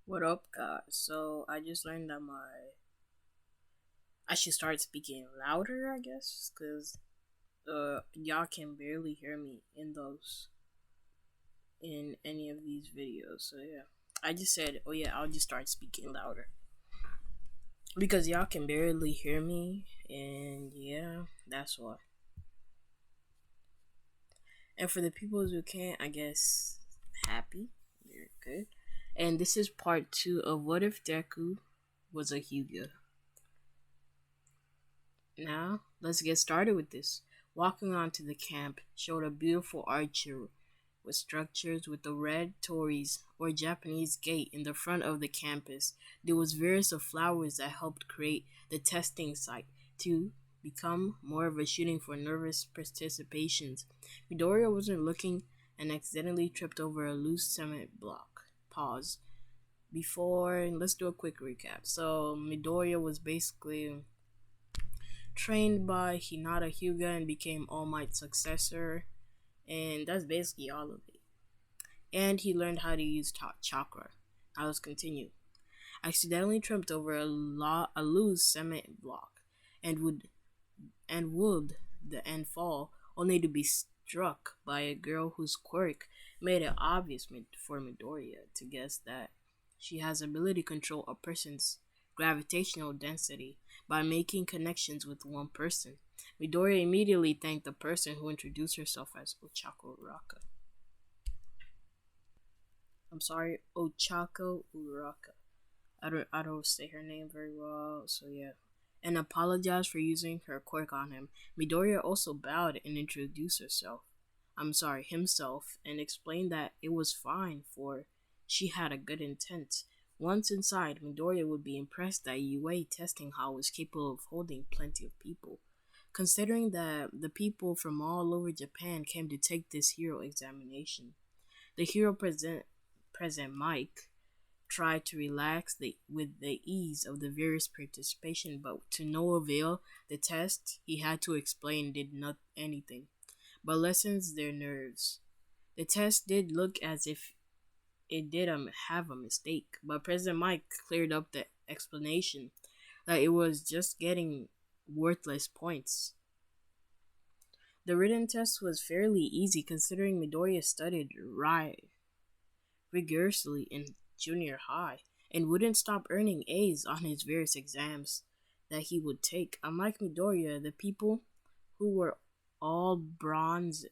What up, guys? So I just learned that I should start speaking louder, I guess, cause y'all can barely hear me in any of these videos. So yeah, I just said, oh yeah, I'll just start speaking louder because y'all can barely hear me, and yeah, that's why. And for the people who can't, I guess happy, you're good. And this is part two of what if Deku was a hyuga. Now, let's get started with this. Walking onto the camp showed a beautiful archer with structures with the red tories or Japanese gate in the front of the campus. There was various of flowers that helped create the testing site to become more of a shooting for nervous participations. Midoriya wasn't looking and accidentally tripped over a loose cement block. Pause. Before, let's do a quick recap. So Midoriya was basically trained by Hinata Hyuga and became All Might's successor, and that's basically all of it. And he learned how to use Chakra. Now let's continue. Accidentally tripped over a loose cement block, and would fall, only to be struck by a girl whose quirk made it obvious for Midoriya to guess that she has ability to control a person's gravitational density by making connections with one person. Midoriya immediately thanked the person who introduced herself as Ochako Uraka. I'm sorry, Ochako Uraka. I don't say her name very well, so yeah. And apologized for using her quirk on him. Midoriya also bowed and introduced himself, and explained that it was fine for she had a good intent. Once inside, Midoriya would be impressed that UA testing hall was capable of holding plenty of people, considering that the people from all over Japan came to take this hero examination. The hero President Mike tried to relax with the ease of the various participation, but to no avail. The test he had to explain did not anything but lessens their nerves. The test did look as if it did have a mistake, but President Mike cleared up the explanation that it was just getting worthless points. The written test was fairly easy considering Midoriya studied rigorously in junior high and wouldn't stop earning A's on his various exams that he would take. Unlike Midoriya, the people who were all bronze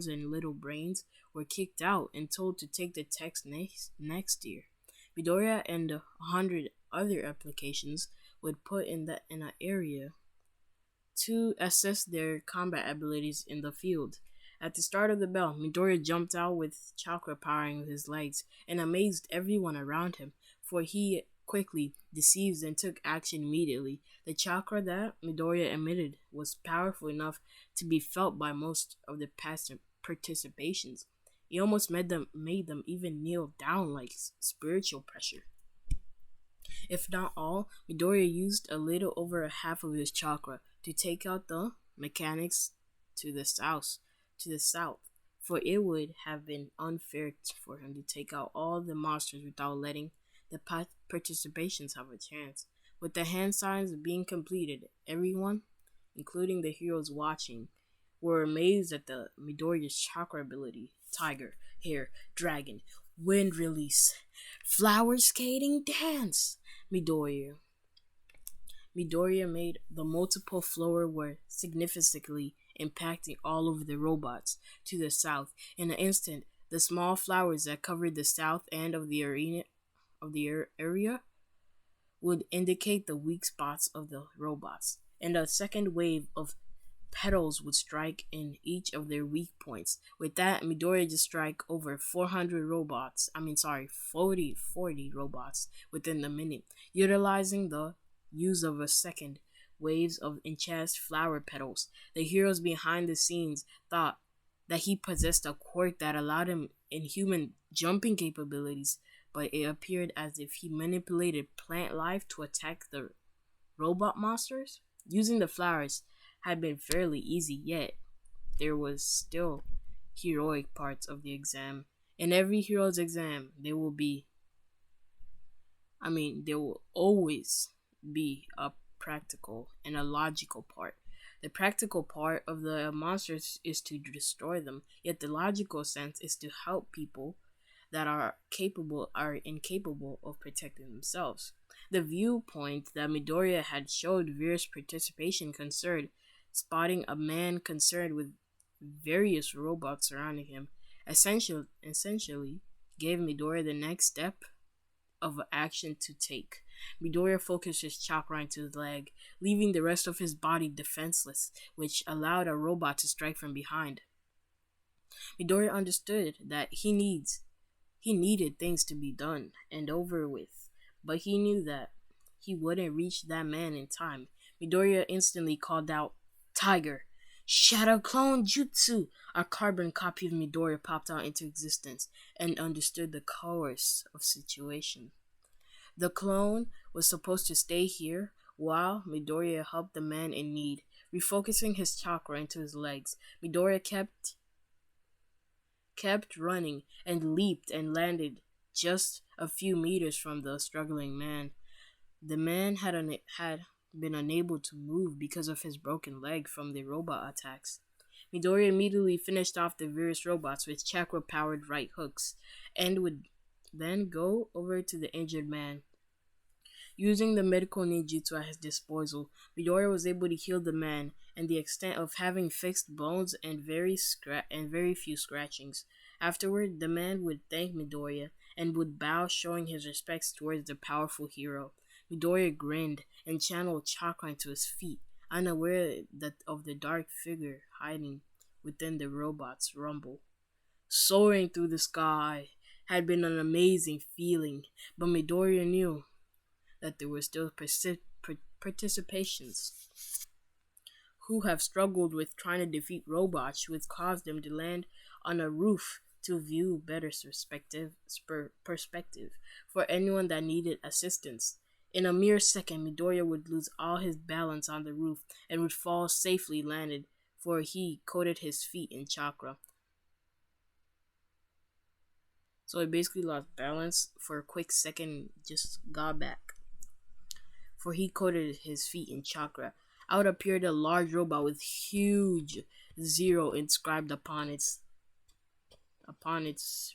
and little brains were kicked out and told to take the test next year. Midoriya and 100 other applications would put in an area to assess their combat abilities in the field. At the start of the bell, Midoriya jumped out with Chakra powering his legs and amazed everyone around him, for he quickly deceived and took action immediately. The chakra that Midoriya emitted was powerful enough to be felt by most of the past participations. It almost made them even kneel down like spiritual pressure. If not all, Midoriya used a little over a half of his chakra to take out the mechanics to the south, for it would have been unfair for him to take out all the monsters without letting the participations have a chance. With the hand signs being completed, everyone, including the heroes watching, were amazed at the Midoriya's chakra ability. Tiger, hair, dragon, wind release, flower skating dance. Midoriya made the multiple flower were significantly impacting all of the robots to the south. In an instant, the small flowers that covered the south end of the area would indicate the weak spots of the robots, and a second wave of petals would strike in each of their weak points. With that, Midoriya just strike over 40 robots within the minute, utilizing the use of a second waves of enchanted flower petals. The heroes behind the scenes thought that he possessed a quirk that allowed him inhuman jumping capabilities, but it appeared as if he manipulated plant life to attack the robot monsters. Using the flowers had been fairly easy, yet there was still heroic parts of the exam. In every hero's exam, there will be I mean, there will always be a practical and a logical part. The practical part of the monsters is to destroy them, yet the logical sense is to help people that are incapable of protecting themselves. The viewpoint that Midoriya had showed Veer's participation concerned spotting a man concerned with various robots surrounding him, essentially gave Midoriya the next step of action to take. Midoriya focused his chakra into his leg, leaving the rest of his body defenseless, which allowed a robot to strike from behind. Midoriya understood that he needed things to be done and over with, but he knew that he wouldn't reach that man in time. Midoriya instantly called out, "Tiger!" Shadow Clone Jutsu! A carbon copy of Midoriya popped out into existence and understood the course of situation. The clone was supposed to stay here while Midoriya helped the man in need. Refocusing his chakra into his legs, Midoriya kept running and leaped and landed just a few meters from the struggling man. The man had been unable to move because of his broken leg from the robot attacks. Midoriya immediately finished off the various robots with chakra-powered right hooks and would then go over to the injured man. Using the medical ninjutsu at his disposal, Midoriya was able to heal the man, and the extent of having fixed bones and very few scratchings. Afterward, the man would thank Midoriya and would bow, showing his respects towards the powerful hero. Midoriya grinned and channeled chakra into his feet, unaware of the dark figure hiding within the robot's rumble. Soaring through the sky had been an amazing feeling, but Midoriya knew that there were still participations who have struggled with trying to defeat robots, which caused them to land on a roof to view better perspective for anyone that needed assistance. In a mere second, Midoriya would lose all his balance on the roof and would fall safely landed, for he coated his feet in chakra. So he basically lost balance for a quick second, just got back. For he coated his feet in chakra. Out appeared a large robot with huge zero inscribed upon its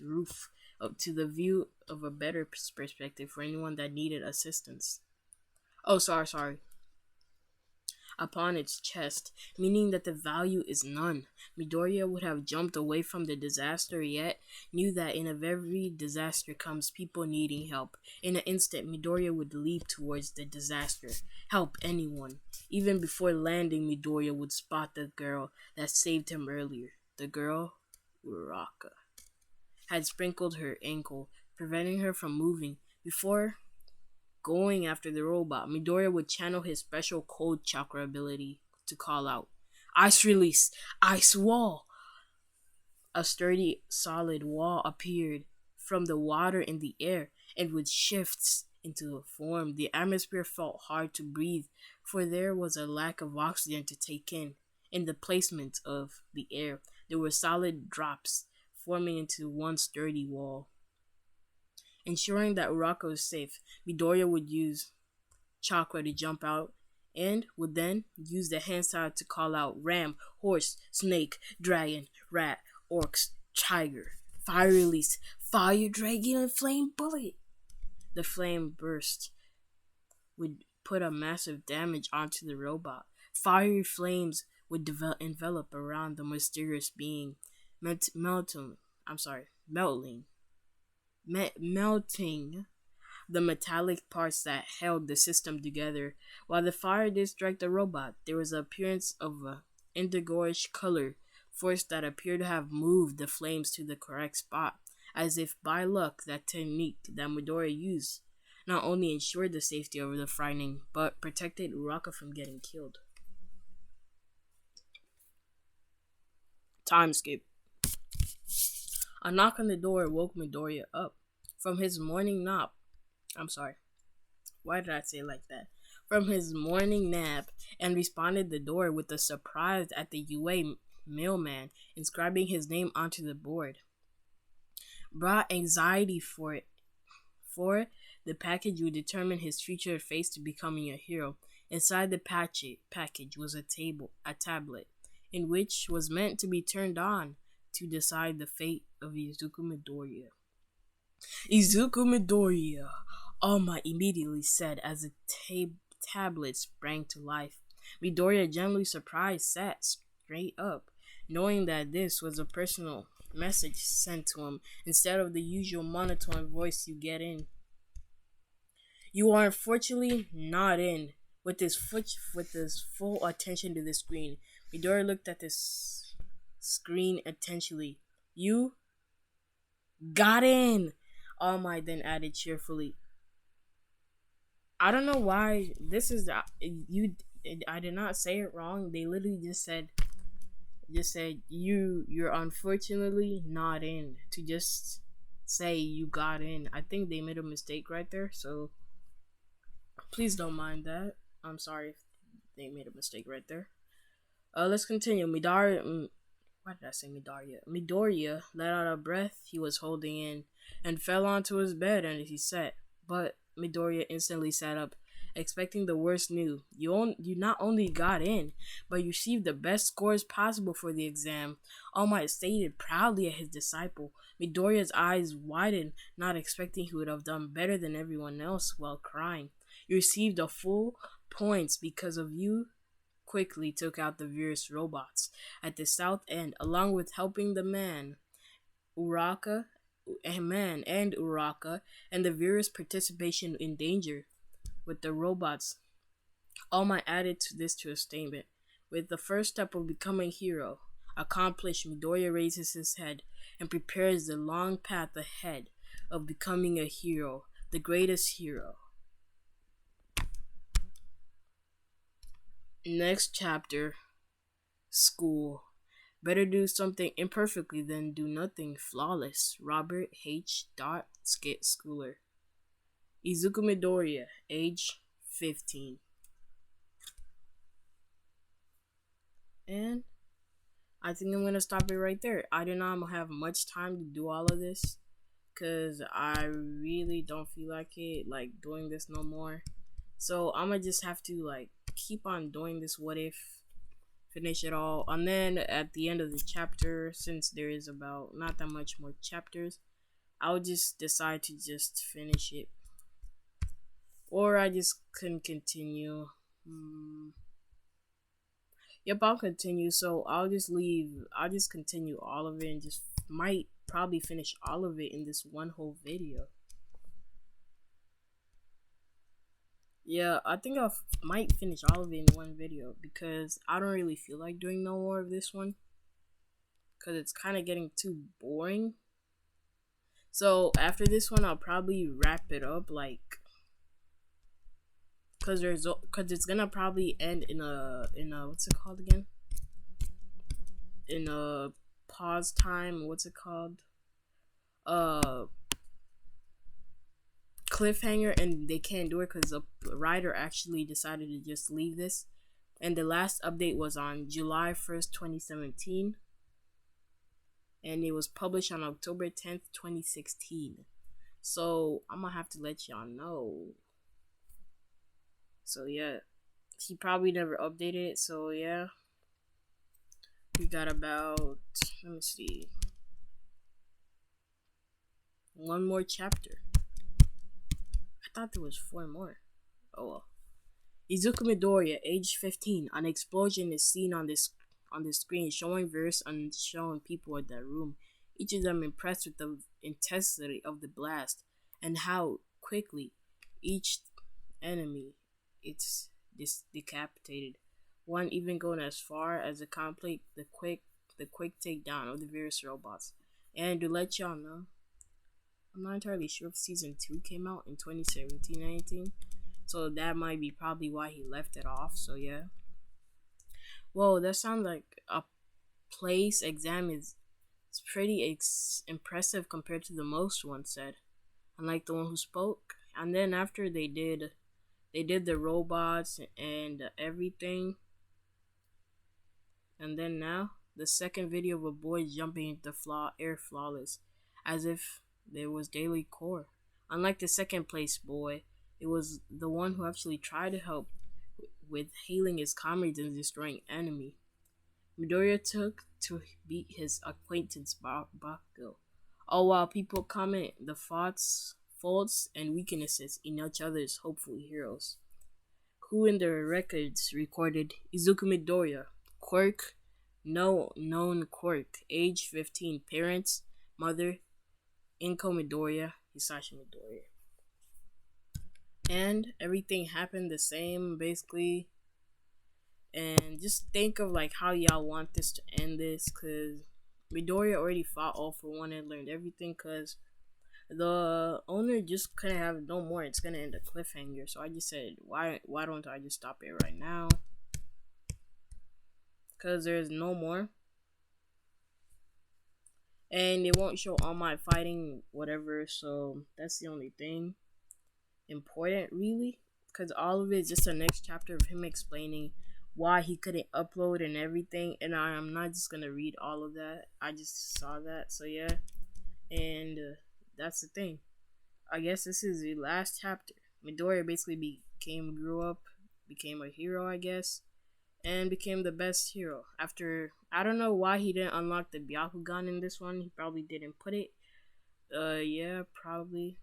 roof, up to the view of a better perspective for anyone that needed assistance. Oh, sorry. Upon its chest, meaning that the value is none. Midoriya would have jumped away from the disaster, yet knew that in every disaster comes people needing help. In an instant, Midoriya would leap towards the disaster, help anyone. Even before landing, Midoriya would spot the girl that saved him earlier. The girl, Uraka, had sprinkled her ankle, preventing her from moving. Before going after the robot, Midoriya would channel his special cold chakra ability to call out, "Ice release! Ice wall!" A sturdy, solid wall appeared from the water in the air and would shift into a form. The atmosphere felt hard to breathe, for there was a lack of oxygen to take in. In the placement of the air, there were solid drops forming into one sturdy wall. Ensuring that Uraka was safe, Midoriya would use chakra to jump out and would then use the hand style to call out ram, horse, snake, dragon, rat, orcs, tiger, fire release, fire dragon, and flame bullet. The flame burst would put a massive damage onto the robot. Fiery flames would envelop around the mysterious being, melting the metallic parts that held the system together. While the fire did strike the robot, there was an appearance of an indigoish color force that appeared to have moved the flames to the correct spot, as if by luck. That technique that Midoriya used not only ensured the safety of the frightening, but protected Uraka from getting killed. Timescape. A knock on the door woke Midoriya up from his morning nap. Why did I say it like that? From his morning nap, and responded the door with a surprise at the UA mailman inscribing his name onto the board. Brought anxiety 4. The package would determine his future fate to becoming a hero. Inside the package was a tablet, in which was meant to be turned on to decide the fate of Izuku Midoriya. Izuku Midoriya, All Might immediately said as the tablet sprang to life. Midoriya, genuinely surprised, sat straight up, knowing that this was a personal message sent to him instead of the usual monotone voice you get in. You are unfortunately not in. With his full attention to the screen, Midoriya looked at this screen attentively. You got in, All Might then added cheerfully. I don't know why this is you. I did not say it wrong. They literally just said you're unfortunately not in, to just say you got in. I think they made a mistake right there, so please don't mind that. I'm sorry if they made a mistake right there. Let's continue. Why did I say Midoriya? Midoriya let out a breath he was holding in and fell onto his bed, and he sat. But Midoriya instantly sat up, expecting the worst news. You not only got in, but you received the best scores possible for the exam. All Might stated proudly at his disciple. Midoriya's eyes widened, not expecting he would have done better than everyone else, while crying. You received a full points because of you quickly took out the various robots at the south end, along with helping the man Uraka and the various participation in danger with the robots. All Might added to this to a statement. With the first step of becoming a hero accomplished, Midoriya raises his head and prepares the long path ahead of becoming a hero, the greatest hero. Next chapter, School. Better do something imperfectly than do nothing flawless. Robert H. Schooler. Izuku Midoriya, age 15. And I think I'm going to stop it right there. I do not have much time to do all of this, because I really don't feel like doing this no more. So I'm going to just have to keep on doing this what if, finish it all, and then at the end of the chapter, since there is about not that much more chapters, I'll just decide to just finish it, or I just can continue. Yep, I'll continue. So I'll just continue all of it, and just might probably finish all of it in this one whole video. Yeah, I think I might finish all of it in one video, because I don't really feel like doing no more of this one, because it's kind of getting too boring. So after this one, I'll probably wrap it up, because it's gonna probably end in a what's it called again? In a pause time. What's it called? Cliffhanger, and they can't do it because the writer actually decided to just leave this. And the last update was on July 1st, 2017, and it was published on October 10th, 2016. So I'm gonna have to let y'all know. So yeah, he probably never updated it. So yeah, we got about, let me see, one more chapter. I thought there was 4 more. Oh well. Izuku Midoriya, age 15. An explosion is seen on the screen, showing various unshown people in that room. Each of them impressed with the intensity of the blast and how quickly each enemy is decapitated. One even going as far as to complete the quick takedown of the various robots. And to let y'all know, I'm not entirely sure if season 2 came out in 2017-19, so that might be probably why he left it off. So yeah. Whoa, that sounds like a place exam is pretty impressive compared to the most one said. Unlike the one who spoke. And then after they did the robots and everything. And then now the second video of a boy jumping into air flawless, as if there was daily core. Unlike the second place boy, it was the one who actually tried to help with hailing his comrades and destroying enemy. Midoriya took to beat his acquaintance Bakugo, all while people comment the faults, and weaknesses in each other's hopeful heroes, who in their records recorded Izuku Midoriya, quirk, no known quirk, age 15, parents, mother, Inko Midoriya, Hisashi Midoriya. And everything happened the same basically. And just think of like how y'all want this to end this, cause Midoriya already fought all for one and learned everything, cause the owner just couldn't have no more. It's gonna end a cliffhanger. So I just said, why don't I just stop it right now? Cause there's no more, and it won't show all my fighting whatever. So that's the only thing important really, because all of it is just the next chapter of him explaining why he couldn't upload and everything, and I'm not just gonna read all of that. I just saw that, so yeah. And that's the thing. I guess this is the last chapter. Midoriya basically grew up, became a hero, I guess, and became the best hero. After, I don't know why he didn't unlock the Byakugan in this one. He probably didn't put it. Yeah, probably.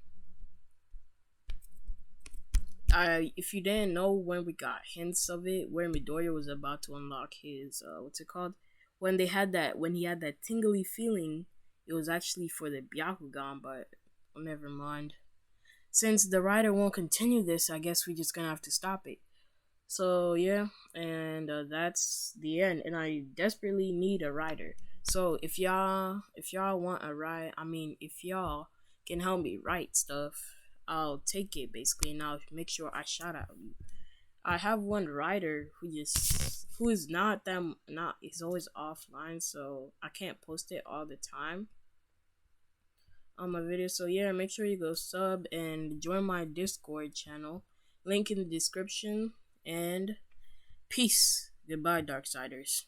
If you didn't know, when we got hints of it, where Midoriya was about to unlock his what's it called? When he had that tingly feeling, it was actually for the Byakugan, but never mind. Since the writer won't continue this, I guess we're just gonna have to stop it. So yeah, and that's the end. And I desperately need a writer. So if y'all want a write, if y'all can help me write stuff, I'll take it basically, and I'll make sure I shout out you. I have one writer who is not he's always offline, so I can't post it all the time on my video. So yeah, make sure you go sub and join my Discord channel. Link in the description, and peace. Goodbye, Darksiders.